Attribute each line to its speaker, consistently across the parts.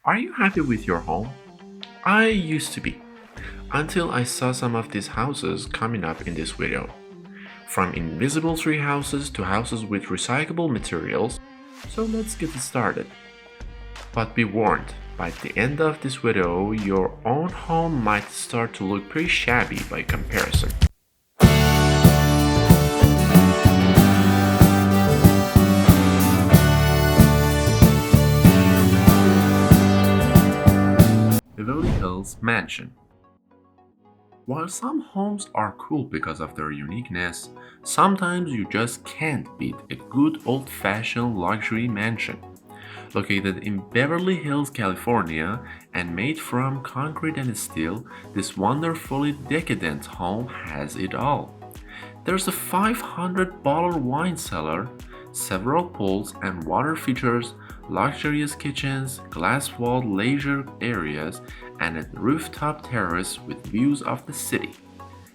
Speaker 1: Are you happy with your home? I used to be, until I saw some of these houses coming up in this video. From invisible tree houses to houses with recyclable materials, so let's get started. But be warned, by the end of this video, your own home might start to look pretty shabby by comparison. Beverly Hills Mansion. While some homes are cool because of their uniqueness, sometimes you just can't beat a good old-fashioned luxury mansion. Located in Beverly Hills, California, and made from concrete and steel, this wonderfully decadent home has it all. There's a $500 wine cellar, several pools and water features, luxurious kitchens, glass-walled leisure areas, and a rooftop terrace with views of the city.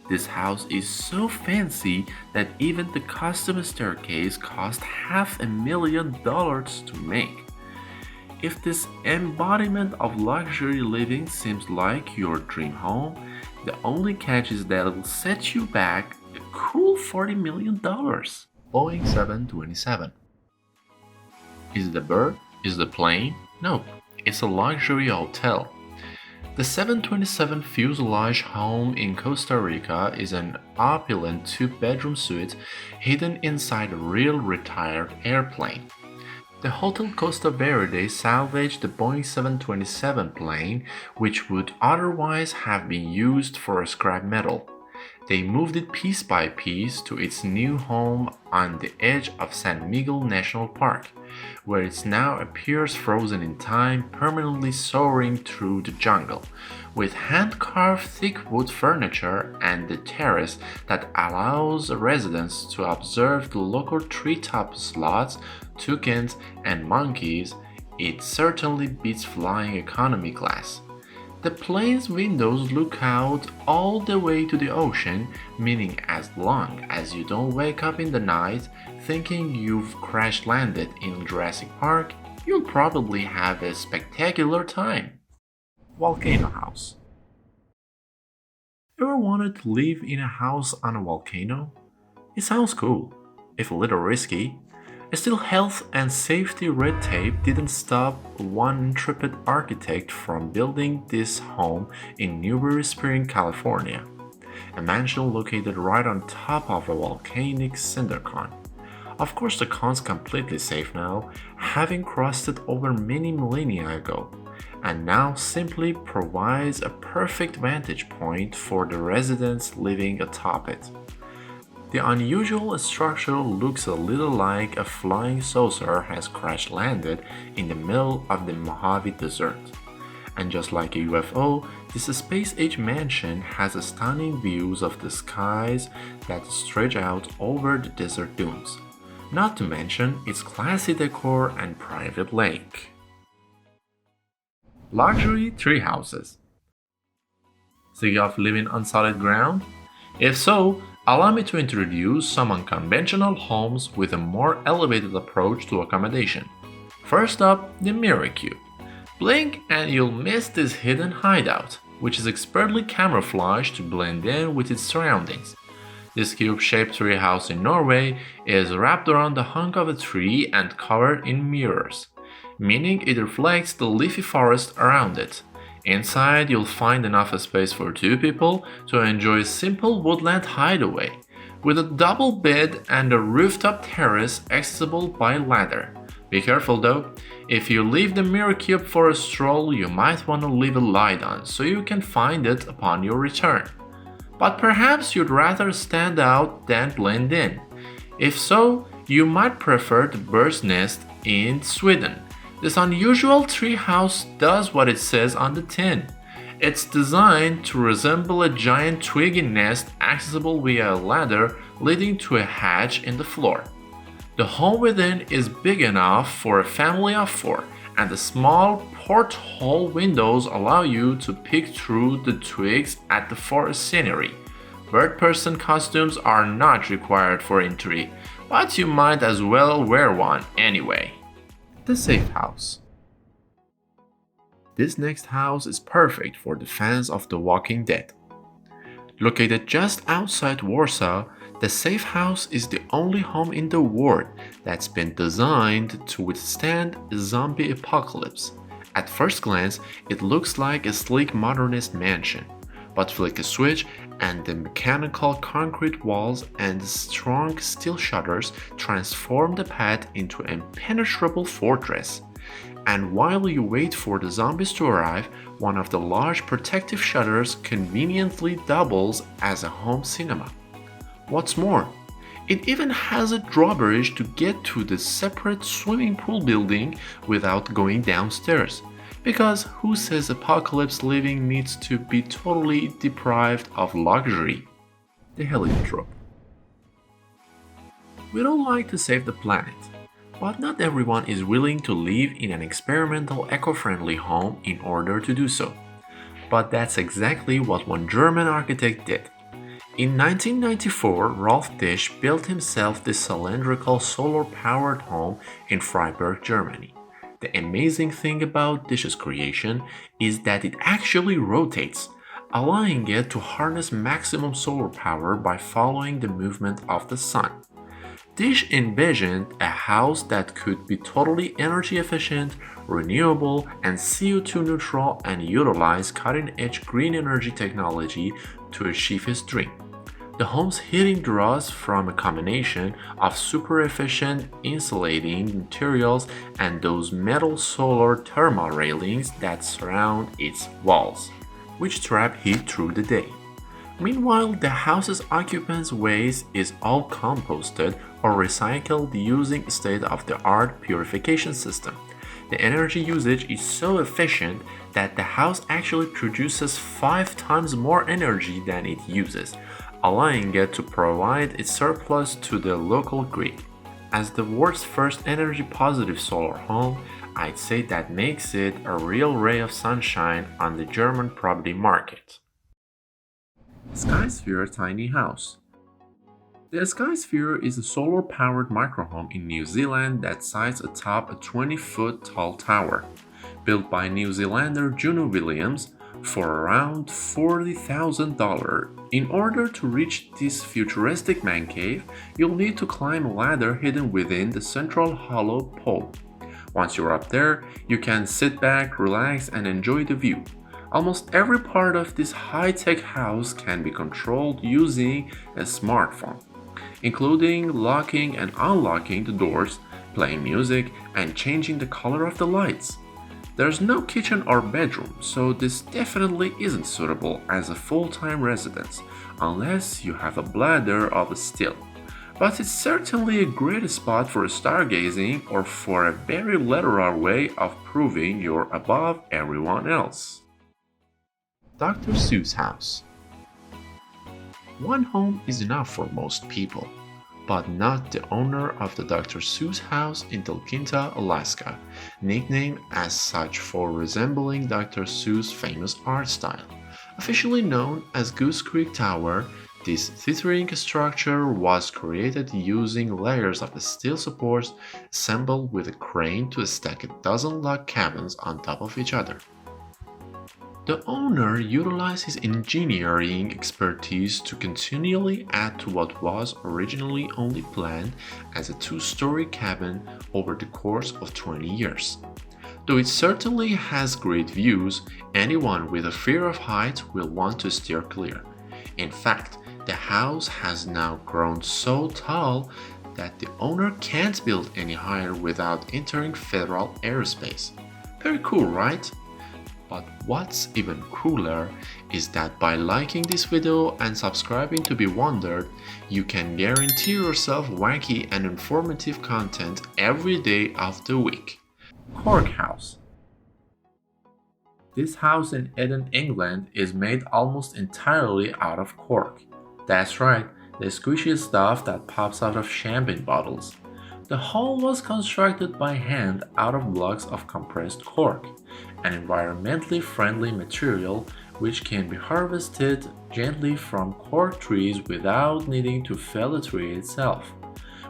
Speaker 1: This house is so fancy that even the custom staircase cost $500,000 to make. If this embodiment of luxury living seems like your dream home, the only catch is that it'll set you back a cool $40 million. Boeing 727. Is it a bird? Is it a plane? No, it's a luxury hotel. The 727 fuselage home in Costa Rica is an opulent two-bedroom suite hidden inside a real retired airplane. The Hotel Costa Verde salvaged the Boeing 727 plane, which would otherwise have been used for scrap metal. They moved it piece by piece to its new home on the edge of San Miguel National Park, where it now appears frozen in time, permanently soaring through the jungle, with hand-carved thick wood furniture and the terrace that allows residents to observe the local treetop sloths, toucans, and monkeys. It certainly beats flying economy class. The plane's windows look out all the way to the ocean, meaning as long as you don't wake up in the night thinking you've crash-landed in Jurassic Park, you'll probably have a spectacular time. Volcano House. Ever wanted to live in a house on a volcano? It sounds cool, if a little risky. Still, health and safety red tape didn't stop one intrepid architect from building this home in Newberry Spring, California, a mansion located right on top of a volcanic cinder cone. Of course, the cone's completely safe now, having crossed it over many millennia ago, and now simply provides a perfect vantage point for the residents living atop it. The unusual structure looks a little like a flying saucer has crash-landed in the middle of the Mojave Desert. And just like a UFO, this space-age mansion has stunning views of the skies that stretch out over the desert dunes, not to mention its classy decor and private lake. Luxury tree houses. Sick of living on solid ground? If so, allow me to introduce some unconventional homes with a more elevated approach to accommodation. First up, the Mirror Cube. Blink and you'll miss this hidden hideout, which is expertly camouflaged to blend in with its surroundings. This cube-shaped tree house in Norway is wrapped around the hunk of a tree and covered in mirrors, meaning it reflects the leafy forest around it. Inside, you'll find enough space for two people to enjoy a simple woodland hideaway, with a double bed and a rooftop terrace accessible by ladder. Be careful though, if you leave the Mirror Cube for a stroll, you might want to leave a light on so you can find it upon your return. But perhaps you'd rather stand out than blend in. If so, you might prefer the Bird's Nest in Sweden. This unusual tree house does what it says on the tin. It's designed to resemble a giant twiggy nest accessible via a ladder leading to a hatch in the floor. The home within is big enough for a family of four, and the small porthole windows allow you to peek through the twigs at the forest scenery. Bird person costumes are not required for entry, but you might as well wear one anyway. The Safe House. This next house is perfect for the fans of The Walking Dead. Located just outside Warsaw, the Safe House is the only home in the world that's been designed to withstand a zombie apocalypse. At first glance, it looks like a sleek modernist mansion, but flick a switch and the mechanical concrete walls and strong steel shutters transform the pad into an impenetrable fortress. And while you wait for the zombies to arrive, one of the large protective shutters conveniently doubles as a home cinema. What's more, it even has a drawbridge to get to the separate swimming pool building without going downstairs. Because who says apocalypse living needs to be totally deprived of luxury? The heliotrope. We don't like to save the planet, but not everyone is willing to live in an experimental eco-friendly home in order to do so. But that's exactly what one German architect did. In 1994, Rolf Disch built himself this cylindrical solar-powered home in Freiburg, Germany. The amazing thing about Disch's creation is that it actually rotates, allowing it to harness maximum solar power by following the movement of the sun. Disch envisioned a house that could be totally energy efficient, renewable, and CO2 neutral and utilize cutting-edge green energy technology to achieve his dream. The home's heating draws from a combination of super efficient insulating materials and those metal solar thermal railings that surround its walls, which trap heat through the day. Meanwhile, the house's occupants' waste is all composted or recycled using a state-of-the-art purification system. The energy usage is so efficient that the house actually produces 5 times more energy than it uses, allowing it to provide its surplus to the local grid. As the world's first energy-positive solar home, I'd say that makes it a real ray of sunshine on the German property market. Skysphere Tiny House. The Skysphere is a solar-powered microhome in New Zealand that sits atop a 20-foot tall tower. Built by New Zealander Juno Williams for around $40,000. In order to reach this futuristic man cave, you'll need to climb a ladder hidden within the central hollow pole. Once you're up there, you can sit back, relax, and enjoy the view. Almost every part of this high-tech house can be controlled using a smartphone, including locking and unlocking the doors, playing music, and changing the color of the lights. There's no kitchen or bedroom, so this definitely isn't suitable as a full-time residence, unless you have a bladder of steel. But it's certainly a great spot for stargazing or for a very literal way of proving you're above everyone else. Dr. Seuss House. One home is enough for most people, but not the owner of the Dr. Seuss house in Talkeetna, Alaska, nicknamed as such for resembling Dr. Seuss' famous art style. Officially known as Goose Creek Tower, this tethering structure was created using layers of steel supports assembled with a crane to stack a dozen log cabins on top of each other. The owner utilized his engineering expertise to continually add to what was originally only planned as a 2-story cabin over the course of 20 years. Though it certainly has great views, anyone with a fear of heights will want to steer clear. In fact, the house has now grown so tall that the owner can't build any higher without entering federal airspace. Very cool, right? But what's even cooler is that by liking this video and subscribing to Be Wondered, you can guarantee yourself wacky and informative content every day of the week. Cork House. This house in Eden, England is made almost entirely out of cork. That's right, the squishy stuff that pops out of champagne bottles. The hull was constructed by hand out of blocks of compressed cork, an environmentally friendly material which can be harvested gently from cork trees without needing to fell the tree itself.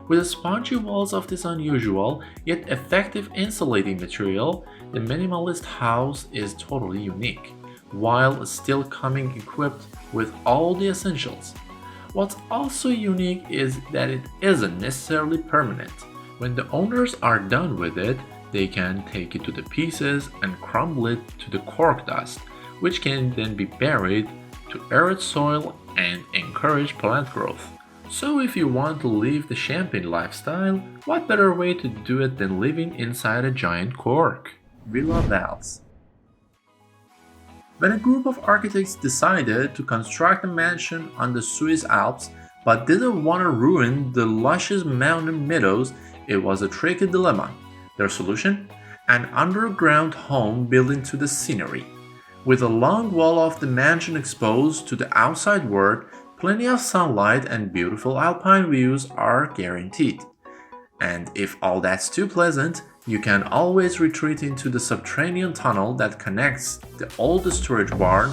Speaker 1: With the spongy walls of this unusual yet effective insulating material, the minimalist house is totally unique, while still coming equipped with all the essentials. What's also unique is that it isn't necessarily permanent. When the owners are done with it, they can take it to the pieces and crumble it to the cork dust, which can then be buried to aerate soil and encourage plant growth. So if you want to live the champagne lifestyle, what better way to do it than living inside a giant cork? Villa Vals. When a group of architects decided to construct a mansion on the Swiss Alps but didn't want to ruin the luscious mountain meadows, it was a tricky dilemma. Their solution? An underground home built into the scenery. With a long wall of the mansion exposed to the outside world, plenty of sunlight and beautiful alpine views are guaranteed. And if all that's too pleasant, you can always retreat into the subterranean tunnel that connects the old storage barn